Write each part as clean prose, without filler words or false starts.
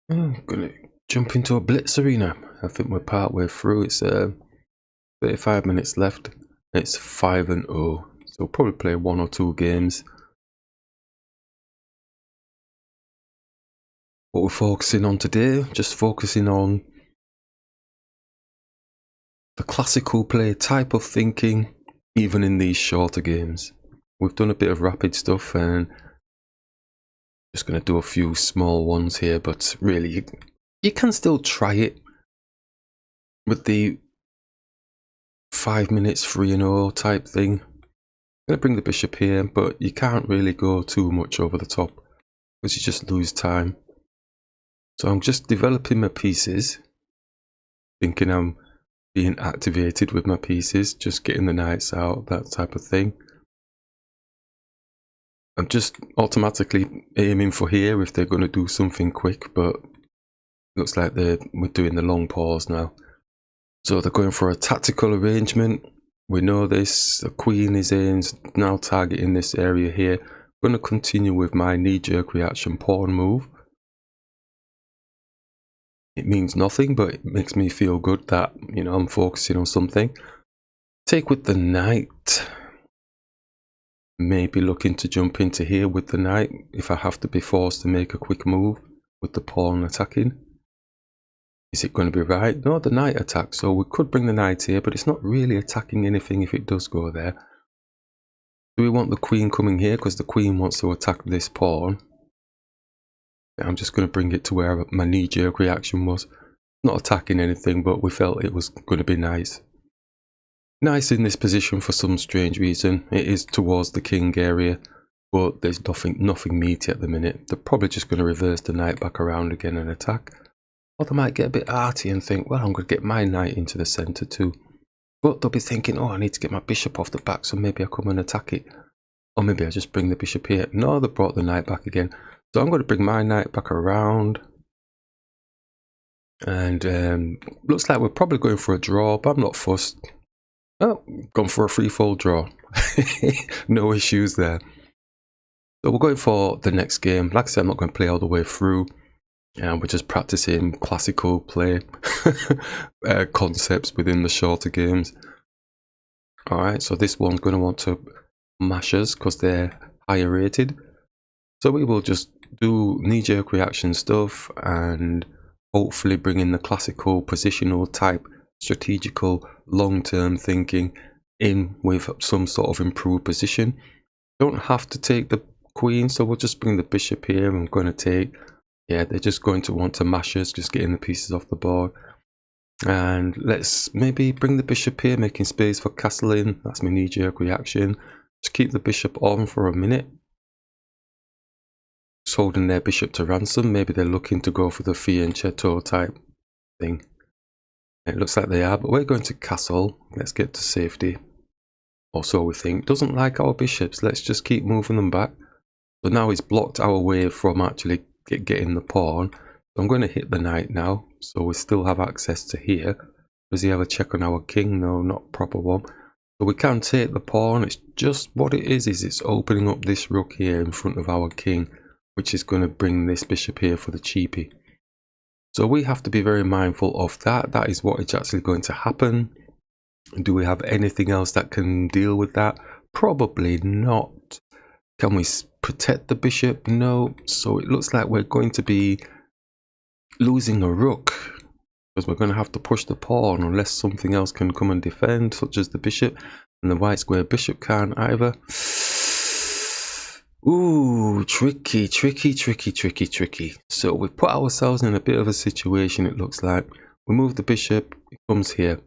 I'm gonna jump into a Blitz arena. I think we're part way through. It's 35 minutes left. It's 5-0, so we'll probably play 1 or 2 games. What we're focusing on today, just focusing on the classical play type of thinking, even in these shorter games. We've done a bit of rapid stuff and just going to do a few small ones here, but really you can still try it with the 5 minutes 3-0 type thing. I'm going to bring the bishop here, but you can't really go too much over the top because you just lose time. So I'm just developing my pieces, thinking I'm being activated with my pieces, just getting the knights out, that type of thing. I'm just automatically aiming for here if they're going to do something quick, but looks like we're doing the long pause now. So they're going for a tactical arrangement. We know this. The queen is in, now targeting this area here. I'm going to continue with my knee-jerk reaction pawn move. It means nothing, but it makes me feel good that, you know, I'm focusing on something. Take with the knight. Maybe looking to jump into here with the knight if I have to be forced to make a quick move with the pawn attacking. Is it going to be right? No, the knight attacks, so we could bring the knight here, but it's not really attacking anything if it does go there. Do we want the queen coming here? Because the queen wants to attack this pawn. I'm just going to bring it to where my knee-jerk reaction was. Not attacking anything, but we felt it was going to be nice. Nice in this position for some strange reason. It is towards the king area, but there's nothing meaty at the minute. They're probably just going to reverse the knight back around again and attack. Or they might get a bit arty and think, well, I'm going to get my knight into the centre too. But they'll be thinking, oh, I need to get my bishop off the back, so maybe I come and attack it. Or maybe I just bring the bishop here. No, they brought the knight back again. So I'm going to bring my knight back around. And looks like we're probably going for a draw, but I'm not fussed. Oh, gone for a threefold draw. No issues there. So we're going for the next game. Like I said, I'm not going to play all the way through. And we're just practicing classical play concepts within the shorter games. Alright, so this one's going to want to mash us because they're higher rated. So we will just do knee-jerk reaction stuff and hopefully bring in the classical positional type strategical long-term thinking in with some sort of improved position. Don't have to take the queen, so we'll just bring the bishop here. I'm going to take, yeah, they're just going to want to mash us, just getting the pieces off the board. And let's maybe bring the bishop here, making space for castling. That's my knee-jerk reaction. Just keep the bishop on for a minute. Just holding their bishop to ransom. Maybe they're looking to go for the fianchetto type thing. It looks like they are, but we're going to castle. Let's get to safety. Or so we think. Doesn't like our bishops. Let's just keep moving them back. So now he's blocked our way from actually getting the pawn. So I'm going to hit the knight now. So we still have access to here. Does he have a check on our king? No, not proper one. So we can take the pawn. It's just what it is it's opening up this rook here in front of our king, which is going to bring this bishop here for the cheapie. So we have to be very mindful of that. That is what is actually going to happen. Do we have anything else that can deal with that? Probably not. Can we protect the bishop? No. So it looks like we're going to be losing a rook because we're going to have to push the pawn unless something else can come and defend, such as the bishop. And the white square bishop can't either. Ooh, tricky. So we've put ourselves in a bit of a situation, it looks like. We move the bishop, it comes here.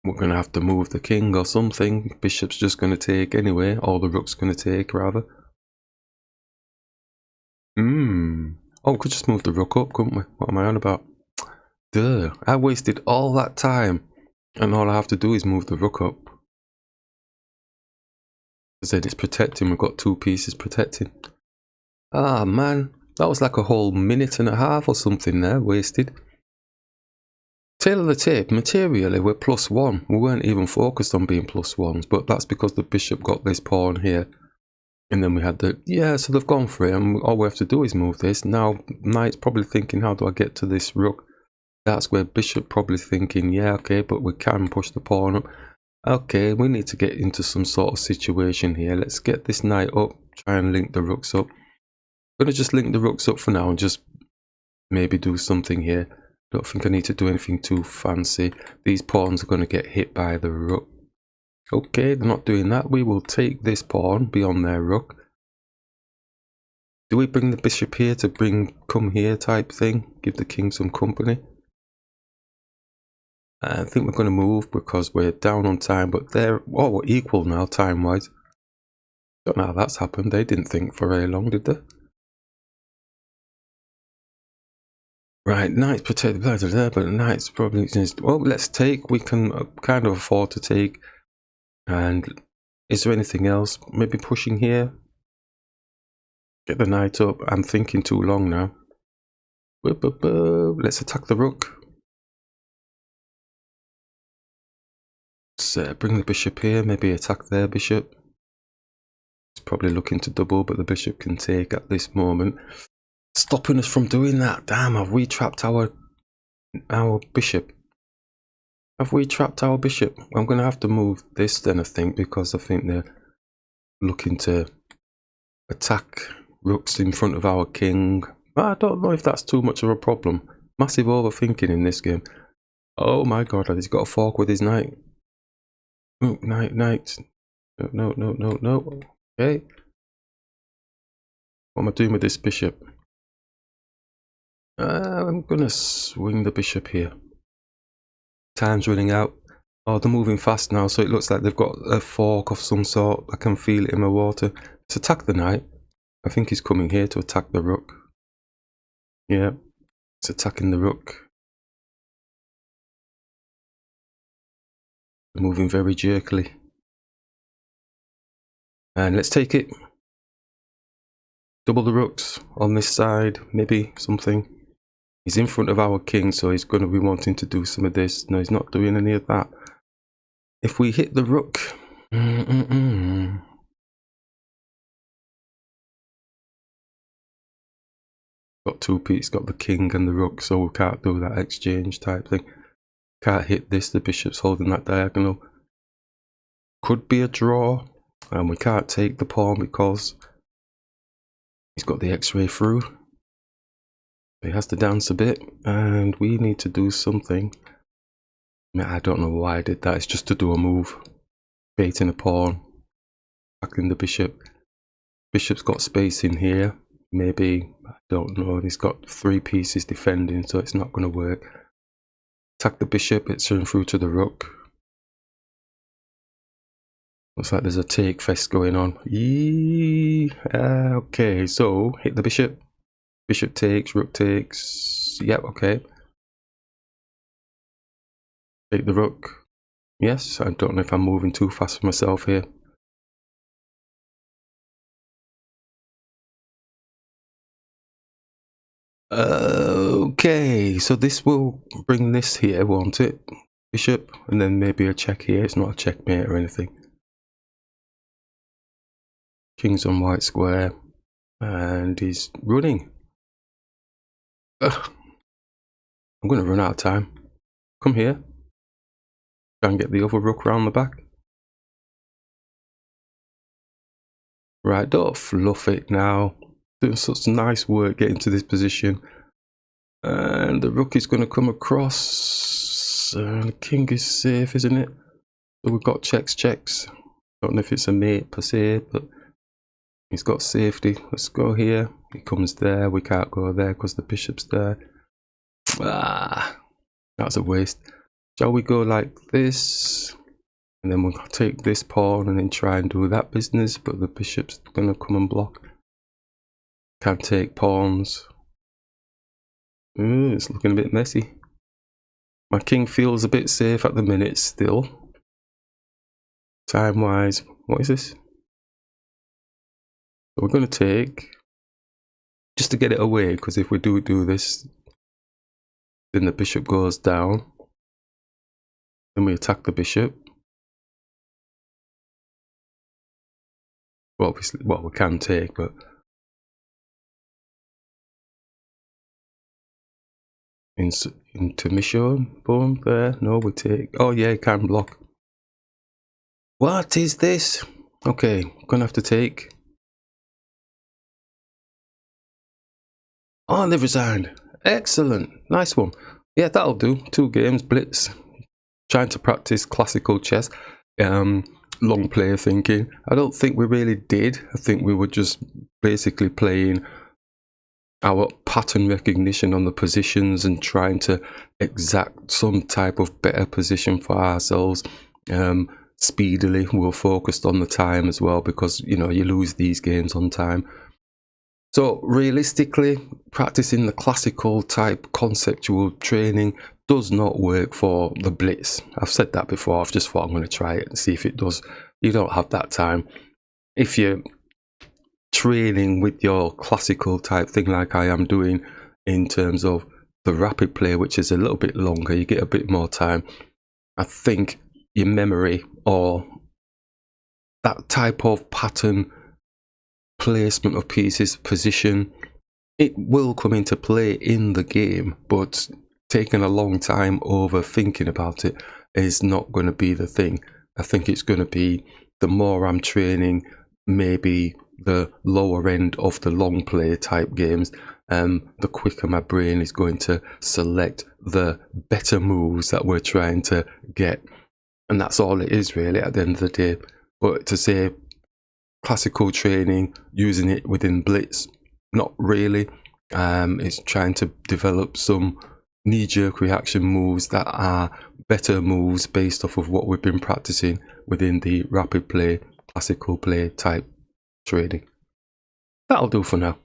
We're going to have to move the king or something. Bishop's just going to take anyway, or the rook's going to take, rather. Oh, we could just move the rook up, couldn't we? What am I on about? Duh, I wasted all that time, and all I have to do is move the rook up. Because then it's protecting, we've got 2 pieces protecting. Ah man, that was like a whole minute and a half or something there, wasted. Tail of the tape, materially we're +1. We weren't even focused on being +1s, but that's because the bishop got this pawn here. And then we had the, yeah, so they've gone for it, and all we have to do is move this. Now, knight's probably thinking, how do I get to this rook? That's where bishop probably thinking, yeah, okay, but we can push the pawn up. Okay, we need to get into some sort of situation here. Let's get this knight up, try and link the rooks up. I'm going to just link the rooks up for now and just maybe do something here. Don't think I need to do anything too fancy. These pawns are going to get hit by the rook. Okay, they're not doing that. We will take this pawn beyond their rook. Do we bring the bishop here to come here type thing? Give the king some company? I think we're going to move because we're down on time, but we're equal now time-wise. Don't know how that's happened. They didn't think for very long, did they? Right, knights protect the players there, but knights probably just, well, let's take. We can kind of afford to take. And is there anything else? Maybe pushing here? Get the knight up. I'm thinking too long now. Let's attack the rook. Let's bring the bishop here. Maybe attack their bishop. It's probably looking to double, but the bishop can take at this moment. Stopping us from doing that. Damn, have we trapped our bishop? Have we trapped our bishop? I'm going to have to move this then, I think, because I think they're looking to attack rooks in front of our king. I don't know if that's too much of a problem. Massive overthinking in this game. Oh my god, he's got a fork with his knight. Oh, knight. No. Okay. What am I doing with this bishop? I'm going to swing the bishop here. Time's running out. Oh, they're moving fast now, so it looks like they've got a fork of some sort. I can feel it in my water. Let's attack the knight. I think he's coming here to attack the rook. Yeah, it's attacking the rook. They're moving very jerkily. And let's take it. Double the rooks on this side, maybe something. He's in front of our king, so he's going to be wanting to do some of this. No, he's not doing any of that. If we hit the rook... Got two pieces, got the king and the rook, so we can't do that exchange type thing. Can't hit this, the bishop's holding that diagonal. Could be a draw, and we can't take the pawn because he's got the x-ray through. He has to dance a bit, and we need to do something. I don't know why I did that, it's just to do a move. Baiting a pawn, attacking the bishop. Bishop's got space in here, maybe, I don't know, he's got three pieces defending, so it's not going to work. Attack the bishop, it's run through to the rook. Looks like there's a take fest going on. Okay, so hit the bishop. Bishop takes, rook takes. Yep, okay. Take the rook. Yes, I don't know if I'm moving too fast for myself here. Okay, so this will bring this here, won't it? Bishop, and then maybe a check here. It's not a checkmate or anything. King's on white square, and he's running. Ugh. I'm going to run out of time. Come here. Try and get the other rook round the back. Right, don't fluff it now. Doing such nice work getting to this position. And the rook is going to come across. The king is safe, isn't it? So we've got checks. Don't know if it's a mate per se, but he's got safety. Let's go here. He comes there. We can't go there because the bishop's there. That's a waste. Shall we go like this? And then we'll take this pawn and then try and do that business, but the bishop's going to come and block. Can't take pawns. Ooh, it's looking a bit messy. My king feels a bit safe at the minute still. Time-wise, what is this? So we're going to take, just to get it away, because if we do this, then the bishop goes down. Then we attack the bishop. Well, obviously, well, we can take, but intermission, boom, there. No, we take. Oh yeah, you can block. What is this? Okay, gonna have to take. Oh, they've resigned. Excellent, nice one. Yeah, that'll do. 2 games, Blitz. Trying to practice classical chess. Long player thinking. I don't think we really did. I think we were just basically playing our pattern recognition on the positions and trying to exact some type of better position for ourselves. Speedily, we were focused on the time as well, because you know you lose these games on time. So realistically, practicing the classical type conceptual training does not work for the Blitz. I've said that before. I've just thought I'm going to try it and see if it does. You don't have that time. If you're training with your classical type thing like I am doing in terms of the rapid play, which is a little bit longer, you get a bit more time. I think your memory or that type of pattern placement of pieces, position, it will come into play in the game, but taking a long time over thinking about it is not going to be the thing. I think it's going to be the more I'm training, maybe the lower end of the long play type games, the quicker my brain is going to select the better moves that we're trying to get. And that's all it is really at the end of the day. But to say classical training, using it within Blitz, not really. It's trying to develop some knee-jerk reaction moves that are better moves based off of what we've been practicing within the rapid play, classical play type training. That'll do for now.